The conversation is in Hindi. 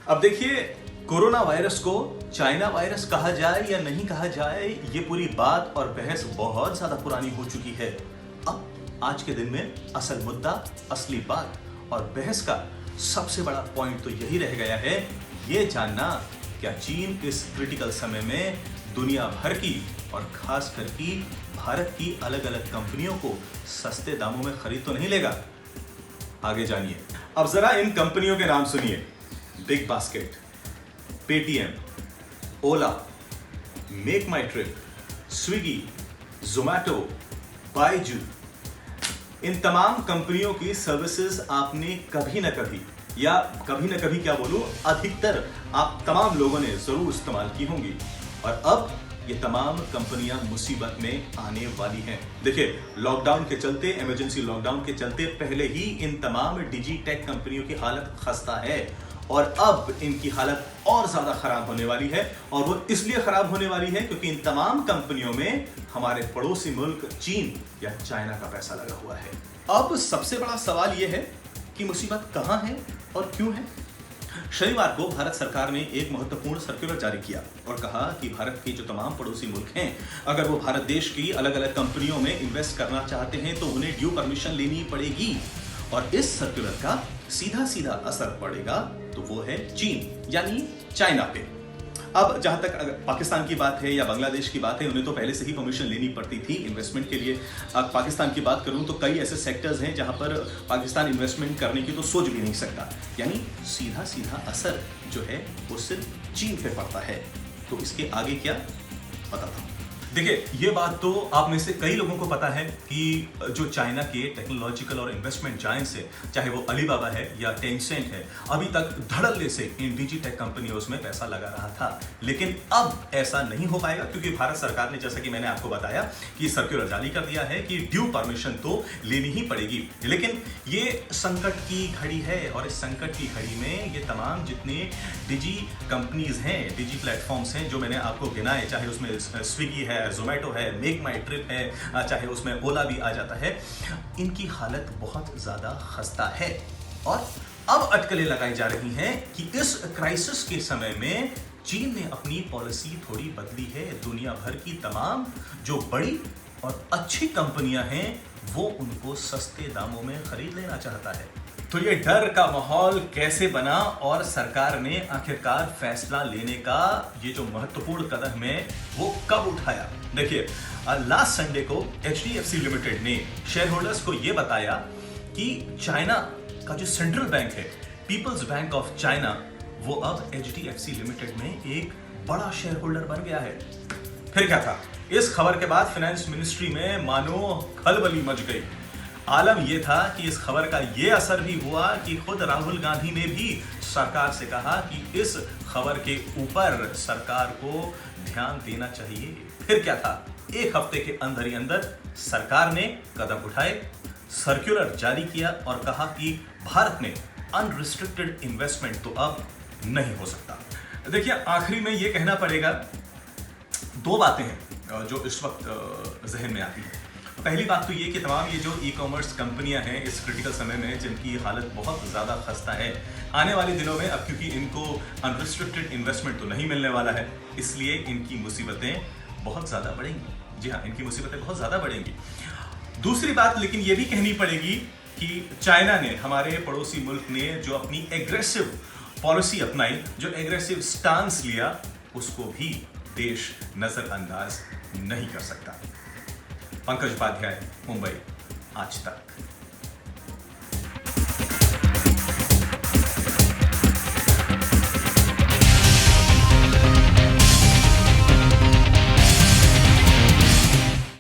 अब देखिए, कोरोना वायरस को चाइना वायरस कहा जाए या नहीं कहा जाए, ये पूरी बात और बहस बहुत ज्यादा पुरानी हो चुकी है। अब आज के दिन में असल मुद्दा, असली बात और बहस का सबसे बड़ा पॉइंट तो यही रह गया है, ये जानना क्या चीन इस क्रिटिकल समय में दुनिया भर की और खास करके भारत की अलग अलग कंपनियों को सस्ते दामों में खरीद तो नहीं लेगा। आगे जानिए। अब जरा इन कंपनियों के नाम सुनिए। बिग बास्केट, पेटीएम, ओला, मेक माई ट्रिप, स्विगी, जोमैटो, बाइजू, इन तमाम कंपनियों की सर्विसेज आपने कभी ना कभी क्या बोलूं, अधिकतर आप तमाम लोगों ने जरूर इस्तेमाल की होंगी। और अब ये तमाम कंपनियां मुसीबत में आने वाली हैं। देखिए, लॉकडाउन के चलते, इमरजेंसी लॉकडाउन के चलते पहले ही इन तमाम डिजी टेक कंपनियों की हालत खस्ता है और अब इनकी हालत और ज्यादा खराब होने वाली है। और वो इसलिए खराब होने वाली है क्योंकि इन तमाम कंपनियों में हमारे पड़ोसी मुल्क चीन या चाइना का पैसा लगा हुआ है। अब सबसे बड़ा सवाल यह है कि मुसीबत कहां है और क्यों है। शनिवार को भारत सरकार ने एक महत्वपूर्ण सर्कुलर जारी किया और कहा कि भारत के जो तमाम पड़ोसी मुल्क हैं, अगर वो भारत देश की अलग अलग कंपनियों में इन्वेस्ट करना चाहते हैं तो उन्हें ड्यू परमिशन लेनी पड़ेगी। और इस सर्कुलर का सीधा असर पड़ेगा तो वो है चीन यानी चाइना पे। अब जहां तक अगर पाकिस्तान की बात है या बांग्लादेश की बात है, उन्हें तो पहले से ही परमिशन लेनी पड़ती थी इन्वेस्टमेंट के लिए। अब पाकिस्तान की बात करूं तो कई ऐसे सेक्टर्स हैं जहां पर पाकिस्तान इन्वेस्टमेंट करने की तो सोच भी नहीं सकता। यानी सीधा असर जो है वो सिर्फ चीन पे पड़ता है। तो इसके आगे क्या बताता हूं। देखिए, ये बात तो आप में से कई लोगों को पता है कि जो चाइना के टेक्नोलॉजिकल और इन्वेस्टमेंट जायंट्स है, चाहे वो अलीबाबा है या टेंसेंट है, अभी तक धड़ल्ले से इन डिजी टेक कंपनियों में पैसा लगा रहा था। लेकिन अब ऐसा नहीं हो पाएगा क्योंकि भारत सरकार ने, जैसा कि मैंने आपको बताया, कि सर्कुलर जारी कर दिया है कि ड्यू परमिशन तो लेनी ही पड़ेगी। लेकिन ये संकट की घड़ी है और इस संकट की घड़ी में ये तमाम जितने डिजी कंपनीज हैं, डिजी प्लेटफॉर्म्स हैं जो मैंने आपको गिनाए, चाहे उसमें स्विगी है, जोमैटो है, मेक माई ट्रिप है, चाहे उसमें ओला भी आ जाता है, इनकी हालत बहुत ज्यादा खस्ता है। और अब अटकलें लगाई जा रही हैं कि इस क्राइसिस के समय में चीन ने अपनी पॉलिसी थोड़ी बदली है। दुनिया भर की तमाम जो बड़ी और अच्छी कंपनियां हैं वो उनको सस्ते दामों में खरीद लेना चाहता है। तो ये डर का माहौल कैसे बना और सरकार ने आखिरकार फैसला लेने का ये जो महत्वपूर्ण कदम है वो कब उठाया। देखिए, लास्ट संडे को HDFC लिमिटेड ने शेयर होल्डर्स को ये बताया कि चाइना का जो सेंट्रल बैंक है, पीपल्स बैंक ऑफ चाइना, वो अब HDFC लिमिटेड में एक बड़ा शेयर होल्डर बन गया है। फिर क्या था, इस खबर के बाद फाइनेंस मिनिस्ट्री में मानो खलबली मच गई। आलम यह था कि इस खबर का यह असर भी हुआ कि खुद राहुल गांधी ने भी सरकार से कहा कि इस खबर के ऊपर सरकार को ध्यान देना चाहिए। फिर क्या था, एक हफ्ते के अंदर ही अंदर सरकार ने कदम उठाए, सर्कुलर जारी किया और कहा कि भारत में अनरिस्ट्रिक्टेड इन्वेस्टमेंट तो अब नहीं हो सकता। देखिए, आखिरी में यह कहना पड़ेगा, दो बातें हैं जो इस वक्त जहन में आती है। पहली बात तो ये कि तमाम ये जो ई कॉमर्स कंपनियां हैं इस क्रिटिकल समय में, जिनकी हालत बहुत ज़्यादा खस्ता है, आने वाले दिनों में अब क्योंकि इनको अनरिस्ट्रिक्टेड इन्वेस्टमेंट तो नहीं मिलने वाला है, इसलिए इनकी मुसीबतें बहुत ज़्यादा बढ़ेंगी। जी हाँ, इनकी मुसीबतें बहुत ज़्यादा बढ़ेंगी। दूसरी बात लेकिन ये भी कहनी पड़ेगी कि चाइना ने, हमारे पड़ोसी मुल्क ने जो अपनी एग्रेसिव पॉलिसी अपनाई, जो एग्रेसिव स्टांस लिया, उसको भी देश नजरअंदाज नहीं कर सकता। पंकज उपाध्याय, मुंबई, आज तक।